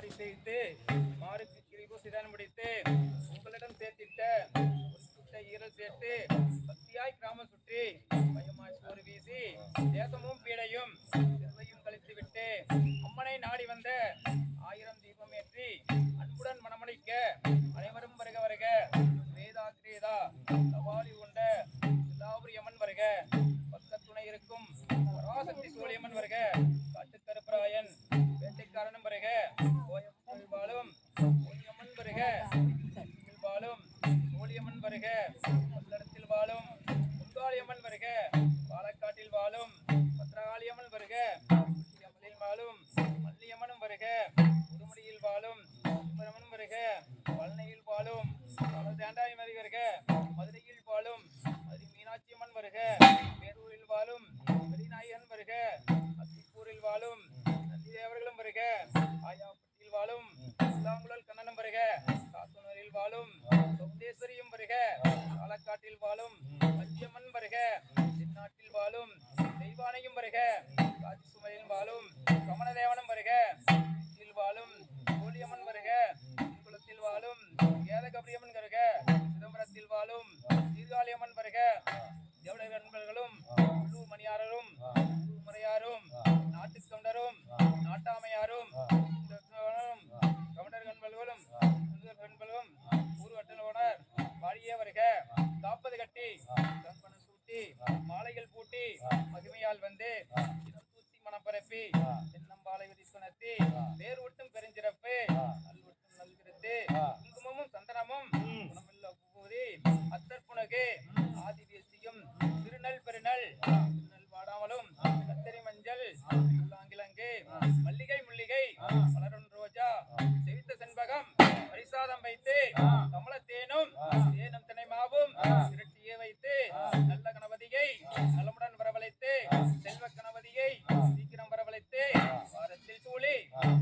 மாறி செய்து மாறுக்கு கிரிபு சிதன் முடித்து உங்களிடம் சேர்த்திட்ட ஈரல் சேர்த்து பக்தியாய் கிராமம் சுற்றி பயமாய் சோறு வீசி தேசமும் பீடையும் செல்வையும் கழித்து விட்டு அம்மனை நாடி வந்த 1000 தீபம் ஏற்றி அன்புடன் மனமளிக்க அனைவரும் வருக வருக வேதா கிரேதா சவாலி கொண்ட எல்லாபுரியம்மன் வருக பக்கத்துணை இருக்கும் பராசக்தி சூழியம்மன் வருக காட்டுக்கருப்பராயன் வேட்டைக்காரனும் வருக கோயம்புத்தூர் வாழும் கோயம்மன் வருக வாழும் சோழியம்மன் வருக பல்லடத்தில் வாழும் பொங்காளியம்மன் வருக பாலக்காட்டில் வாழும் பத்ரகாளியம்மன் வருக அமலில் வாழும் மல்லியம்மனும் வருக உடுமடியில் வாழும் சுப்பிரமனும் வருக பழனியில் வாழும் தேண்டாயமதி வருக மதுரையில் வாழும் மதுரை மீனாட்சியம்மன் வருக பேரூரில் வாழும் பெரியநாயகன் வருக அத்திப்பூரில் வாழும் நந்திதேவர்களும் வருக ஆயாப்பட்டியில் வாழும் இல்லாங்குழல் கண்ணனும் வருக காத்தனூரில் வாழும் சௌந்தேஸ்வரியும் வருக பாலக்காட்டில் வாழும் மத்தியம்மன் வருக தென்னாட்டில் வாழும் தெய்வானையும் வருக காட்சி சுமையில் வாழும் கமலதேவனும் வருக வாழும் கோலியம்மன் வருக குளத்தில் வாழும் ஏதகபரியம்மன் வருக சிதம்பரத்தில் வாழும் சீர்காழியம்மன் வருக தேவடைய நண்பர்களும் உள்ளூர் மணியாரரும் முறையாரும் நாட்டு கவுண்டரும் நாட்டாமையாரும் கவுண்டர் கண்பல்களும் கண்பல்களும் ஊர் வட்டலோனர் வாழியே வருக காப்பது கட்டி கண்பணம் சூட்டி மாலைகள் பூட்டி மகிமையால் வந்து தூத்தி மனப்பரப்பி தென்னம்பாலை விதித்துணர்த்தி வேர் ஒட்டும் பெருஞ்சிறப்பு நல்வொட்டும் நல்விருத்து குங்குமமும் சந்தனமும் குணமில்ல பூதி அத்தற்புணகு ஆதிவேசியும் திருநெல் பெருநல் திருநெல் வாடாமலும் கத்தரி மஞ்சள் உள்ளாங்கிலங்கு மல்லிகை முல்லிகை மலரும் ரோஜா செவித்த செண்பகம் பரிசாதம் வைத்து கமலத்தேனும் தேனும் தினைமாவும் திரட்டியே வைத்து நல்ல கணபதியை நலமுடன் வரவழைத்து செல்வ கணபதியை சீக்கிரம் வரவழைத்து வாரத்தில் சூழி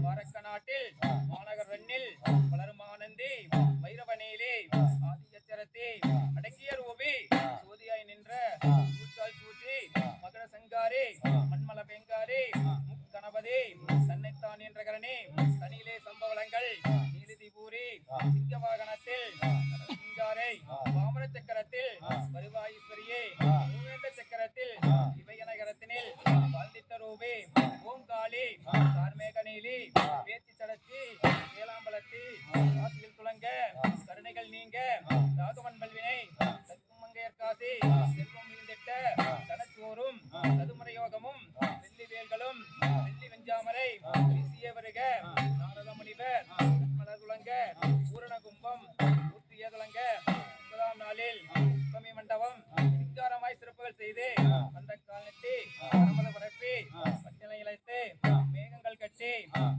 வாரக்க நாட்டில் மாநகர் வெண்ணில் வளரும் ஆனந்தி வைரவனேலே ஆதியச்சரத்தி அடங்கிய ரூபி சோதியாய் நின்ற சூழ்ச்சால் சூழ்ச்சி மகர சங்காரி மண்மல பெங்காரி முக்கணபதி தன்னைத்தான் என்ற கரணி தனியிலே சம்பவளங்கள் நீலிதி பூரி சிங்க வாகனத்தில் சிங்காரை வாமன சக்கரத்தில் வருவாயீஸ்வரியே மூவேந்த சக்கரத்தில் இவையநகரத்தினில் வாழ்ந்தித்த ரூபே ஓங்காளி கார்மேகநீலி பேச்சு சடச்சி ஏலாம்பலத்தி காசியில் துளங்க கருணைகள் நீங்க ராகவன் பல்வினை சக்குமங்கையர் காசி செல்வம் வீழ்ந்திட்ட தனச்சோறும் சதுமுறை யோகமும் வெள்ளி வேல்களும் வெள்ளி வெஞ்சாமரை வீசிய வருக நாரத முனிவர் மலர் துளங்க பூரண கும்பம் ஊற்றிய துளங்க 9ஆம் நாளில் சுவாமி மண்டபம் சிங்காரமாய் சிறப்புகள் செய்து கண்டக்கால் நெட்டி பரமத பரப்பி பட்டினை இழைத்து மேகங்கள் கட்டி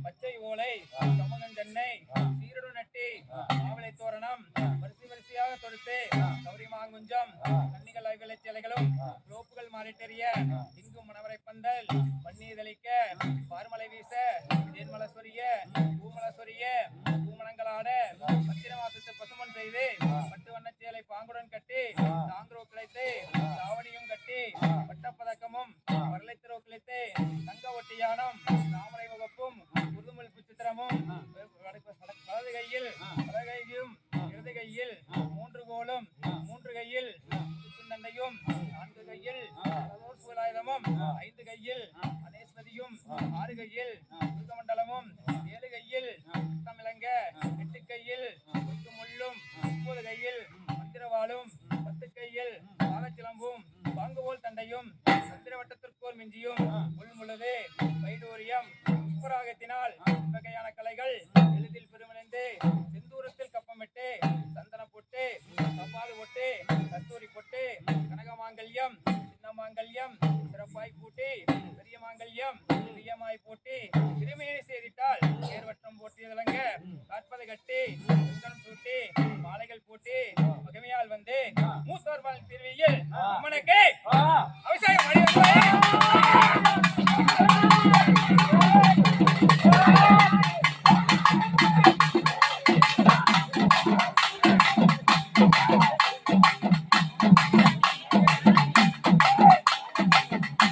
பச்சை ஓலை கமகஞ்சென்னை சீரடு நட்டி மாவிளை தோரணம் வரிசை வரிசையாக தொடுத்து கௌரி மாங்குஞ்சம் கன்னிகள் விளைச்சலைகளும் ரோப்புகள் மாறிட்டெறிய இங்கும் மணவரை பந்தல் பன்னீர் தெளிக்க பார்மலை வீச தேன்மல சொரிய பூமல சொரிய பூமலங்களாட பத்திர மாசத்து பசுமன் செய்து பட்டு வண்ணச்சேலை பாங்குடன் கட்டி தாங்குரோ கிளைத்து தாவணியும் கட்டி பட்டப்பதக்கமும் வரலைத்திரோ கிளைத்து தங்க ஒட்டியானம் தாமரை முகப்பும் புதுமல் புச்சித்திரமும் வலது கையில் வலகையும் இடது கையில் 3 கோலும் 3 கையில் தண்டையும் 4 கையில் சூலாயுதமும் 5 கையில் அனேஸ்வதியும் 6 கையில் துர்கமண்டலமும் 7 கையில் தமிழங்க 8 கையில் முள்ளும் 9 கையில் மந்திரவாளும் 10 கையில் பாகச்சிலம்பும் பாங்குபோல் தண்டையும் சந்திரவட்டத்திற்கோர் மிஞ்சியும் உள்முழுது வைடூரியம் புஷ்பராகத்தினால் வகையான கலைகள் எளிதில் பெருமிழந்து செந்தூரத்தில் கப்பமிட்டு சந்தன பொட்டு கப்பாது பொட்டு கஸ்தூரி பொட்டு கனகமாங்கல்யம் சின்ன மாங்கல்யம் சிறப்பாய் பூட்டி பெரிய மாங்கல்யம் பிரியமாய் போட்டி திருமையை சேரிட்டால் ஏர்வட்டம் போட்டியதலங்க காற்பதை கட்டி குந்தனம் சூட்டி மாலைகள் போட்டி மகிமையால் வந்து மூத்தோர் பிரிவியில் அம்மனுக்கு அவசியம்